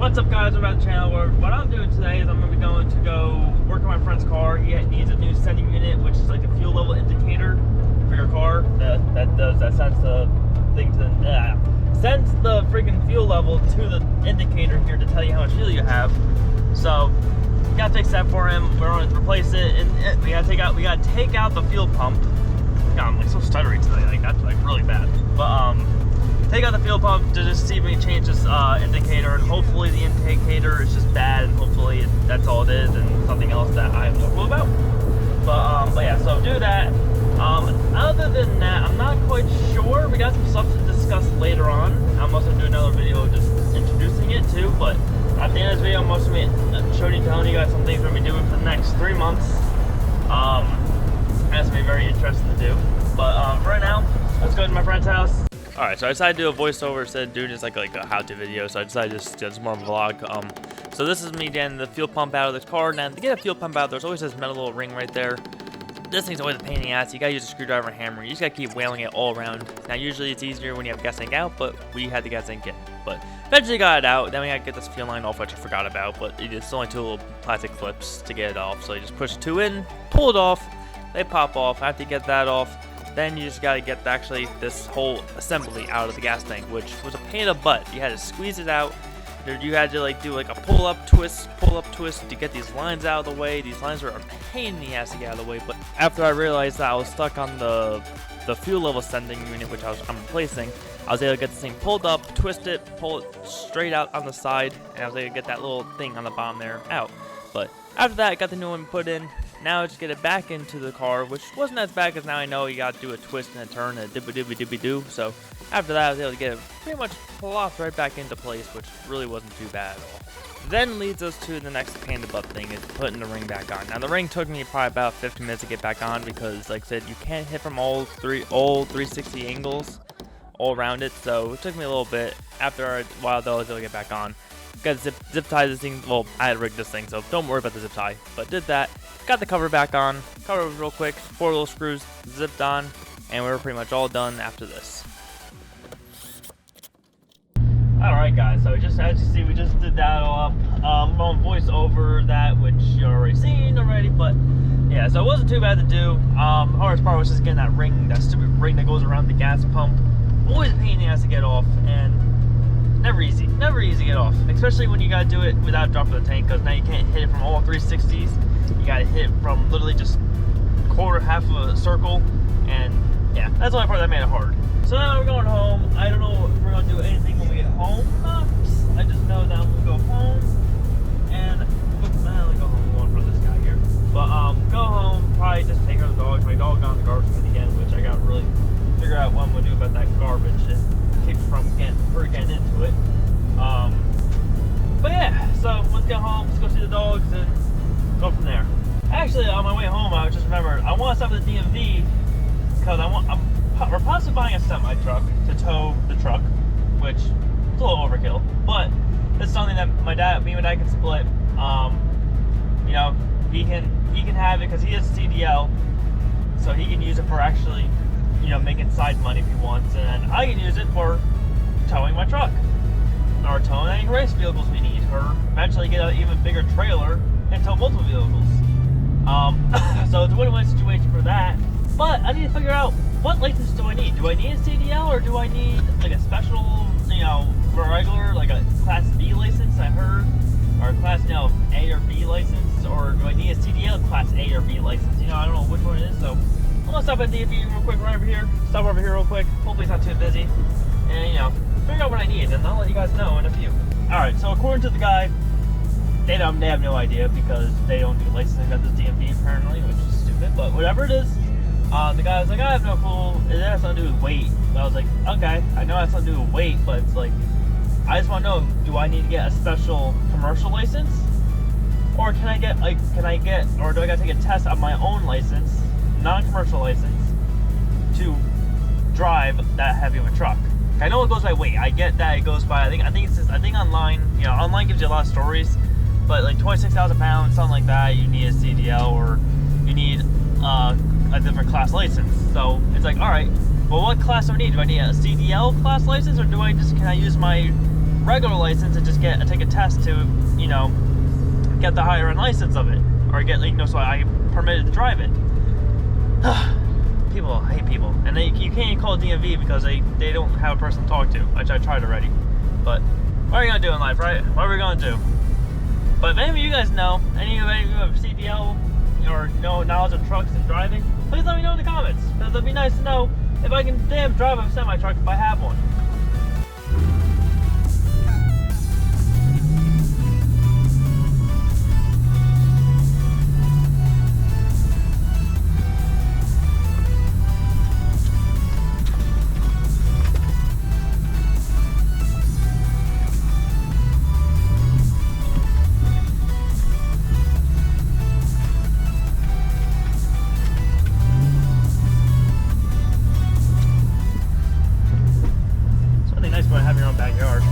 What's up, guys? We're back to the channel. What I'm doing today is I'm going to be going to go work on my friend's car. He needs a new sending unit, which is like a fuel level indicator for your car. That sends the thing to sends the freaking fuel level to the indicator here to tell you how much fuel you have. So we got to fix that for him. We're going to replace it, and we got to take out the fuel pump. God, I'm like so stuttery today. Like that's like really bad. But take out the fuel pump to just see if we can change this indicator, and hopefully the indicator is just bad, and hopefully that's all it is, and something else that I have no clue about. But yeah, so do that. Other than that, I'm not quite sure. We got some stuff to discuss later on. I'm also gonna do another video just introducing it too. But at the end of this video, I'm also gonna be telling you guys some things we're gonna be doing for the next 3 months. That's gonna be very interesting to do. But for right now, let's go to my friend's house. Alright, so I decided to do a voiceover instead of doing just like a how-to video, so I decided to just more of a vlog. So this is me getting the fuel pump out of the car. Now, to get a fuel pump out, there's always this metal little ring right there. This thing's always a pain in the ass. You gotta use a screwdriver and hammer. You just gotta keep wailing it all around. Now, usually it's easier when you have gas tank out, but we had the gas tank in. But eventually got it out. Then we gotta get this fuel line off, which I forgot about, but it's only 2 little plastic clips to get it off. So you just push 2 in, pull it off, they pop off. After you get that off, then you just gotta get actually this whole assembly out of the gas tank, which was a pain in the butt. You had to squeeze it out. You had to like do like a pull-up twist to get these lines out of the way. These lines were a pain in the ass to get out of the way. But after I realized that I was stuck on the fuel level sending unit, which I'm replacing, I was able to get this thing pulled up, twist it, pull it straight out on the side, and I was able to get that little thing on the bottom there out. But after that, I got the new one put in. Now I just get it back into the car, which wasn't as bad because now I know you got to do a twist and a turn and a dibby-dibby-dibby-doo. So after that, I was able to get it pretty much plopped right back into place, which really wasn't too bad at all. Then leads us to the next pain in the butt thing, is putting the ring back on. Now the ring took me probably about 15 minutes to get back on because, like I said, you can't hit from all 360 angles all around it. So it took me a little bit. After a while though, I was able to get back on. Got to zip tie this thing. Well, I had to rig this thing, so don't worry about the zip tie. But did that. Got the cover back on. Cover was real quick. 4 little screws zipped on, and we were pretty much all done after this. Alright guys, so just as you see, we just did that all up. I'm going to voice over that, which you've already seen already, but yeah, so it wasn't too bad to do. The hardest part was just getting that ring, that stupid ring that goes around the gas pump. Always a pain in the ass to get off, and never easy to get off, especially when you gotta do it without dropping the tank, because now you can't hit it from all 360s. You gotta hit it from literally just half of a circle, and yeah, that's the only part that made it hard. So now we're going home. I don't know if we're gonna do anything when we get home. I just know that I'm gonna go home and let me go home. Going for this guy here, but go home. Probably just take care of the dogs. My dog got in the garbage can again, which I gotta really figure out what I'm gonna do about that garbage and keep from getting into it. But yeah, so let's get home, let's go see the dogs, and go from there. Actually, on my way home, I just remembered I want to stop at the DMV because we're possibly buying a semi truck to tow the truck, which is a little overkill, but it's something that me and my dad can split. You know, he can have it because he has CDL, so he can use it for actually, you know, making side money if he wants, and I can use it for towing my truck, or towing any race vehicles we need, or eventually get an even bigger trailer and tow multiple vehicles. So it's a win-win situation for that, but I need to figure out what license do I need? Do I need a CDL, or do I need like a special, you know, regular, like a Class B license, I heard, or a Class, you know, A or B license, or do I need a CDL Class A or B license? You know, I don't know which one it is, so I'm gonna stop at DMV real quick right over here. Stop over here real quick. Hopefully it's not too busy. And, you know, figure out what I need, and I'll let you guys know in a few. Alright, so according to the guy, they have no idea because they don't do licensing at this DMV apparently, which is stupid, but whatever it is. The guy was like, I have no clue. It has something to do with weight. So I was like, okay, I know it has something to do with weight, but it's like, I just want to know, do I need to get a special commercial license? Or do I gotta take a test on my own license, non-commercial license, to drive that heavy of a truck? I know it goes by weight. I get that it goes by, I think online, you know, online gives you a lot of stories, but like 26,000 pounds, something like that, you need a CDL, or you need a different class license. So it's like, all right, well, what class do I need? Do I need a CDL class license, or can I use my regular license and just take a test to, you know, get the higher end license of it, or get, you know, so I permitted to drive it. People, I hate people, and you can't even call it DMV because they don't have a person to talk to, which I tried already. But what are you gonna do in life, right? What are we gonna do? But if any of you guys know, any of you have CDL or no knowledge of trucks and driving, please let me know in the comments, because it'd be nice to know if I can damn drive a semi-truck if I have one. Have your own backyard.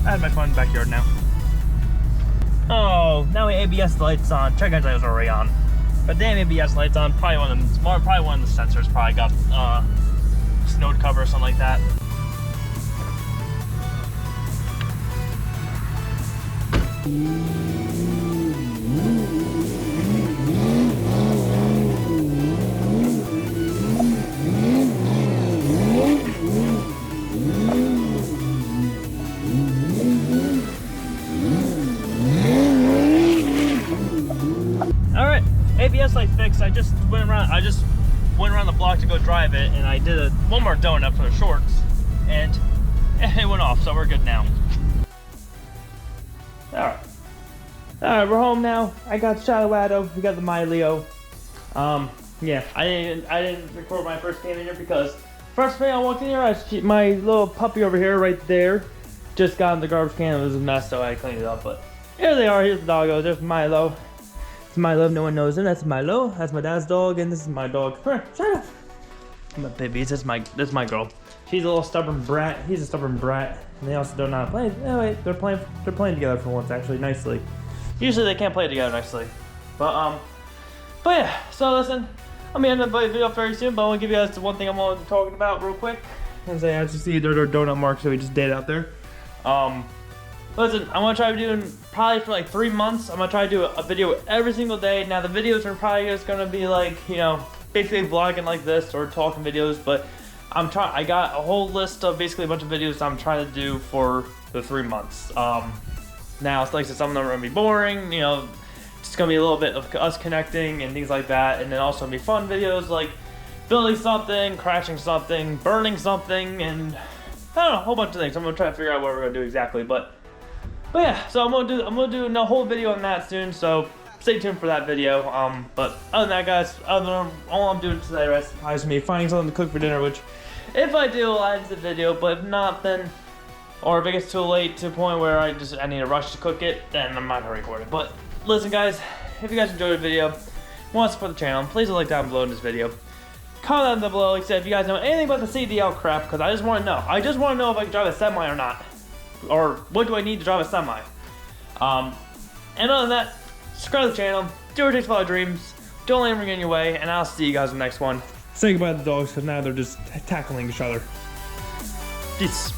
I had my fun backyard now. Oh, now we ABS lights on. Check engine lights are already on. But damn ABS lights on. Probably one of them. Probably one of the sensors probably got snow cover or something like that. ABS light fixed. I just went around the block to go drive it, and I did one more donut for the shorts, and it went off, so we're good now. Alright, we're home now. I got Shadow, we got the Myleo. Yeah, I didn't record when I first came in here because first thing I walked in here, my little puppy over here right there just got in the garbage can. It was a mess, so I cleaned it up, but here they are. Here's the doggo. There's Milo. Milo, no one knows him. That's Milo. That's my dad's dog, and this is my dog. Come here, shut up. My babies. This is my girl. She's a little stubborn brat. He's a stubborn brat. And they also don't know how to play. Oh wait, they're playing together for once, actually, nicely. Usually they can't play together nicely. But yeah. So listen, I'm gonna end the video very soon. But I want to give you guys the one thing I'm talking about real quick. As you see, there are donut marks that we just did out there. Listen, I'm gonna try doing probably for like 3 months. I'm gonna try to do a video every single day. Now the videos are probably just gonna be like, you know, basically vlogging like this or talking videos. But I got a whole list of basically a bunch of videos I'm trying to do for the 3 months. Now it's like some of them are gonna be boring. You know, it's gonna be a little bit of us connecting and things like that, and then also be fun videos like building something, crashing something, burning something, and I don't know, a whole bunch of things. I'm gonna try to figure out what we're gonna do exactly, but yeah, so I'm gonna do a whole video on that soon, so stay tuned for that video. But other than that, guys, all I'm doing today is probably me finding something to cook for dinner, which if I do, I'll add to the video, but if not, then, or if it gets too late to the point where I need a rush to cook it, then I'm not gonna record it. But listen, guys, if you guys enjoyed the video, want to support the channel, please like down below in this video. Comment down below, like I said, if you guys know anything about the CDL crap, because I just want to know. I just want to know if I can drive a semi or not. Or what do I need to drive a semi? And other than that, subscribe to the channel, do what it takes to follow your dreams, don't let anything get in your way, and I'll see you guys in the next one. Say goodbye to the dogs, because now they're just tackling each other. Peace.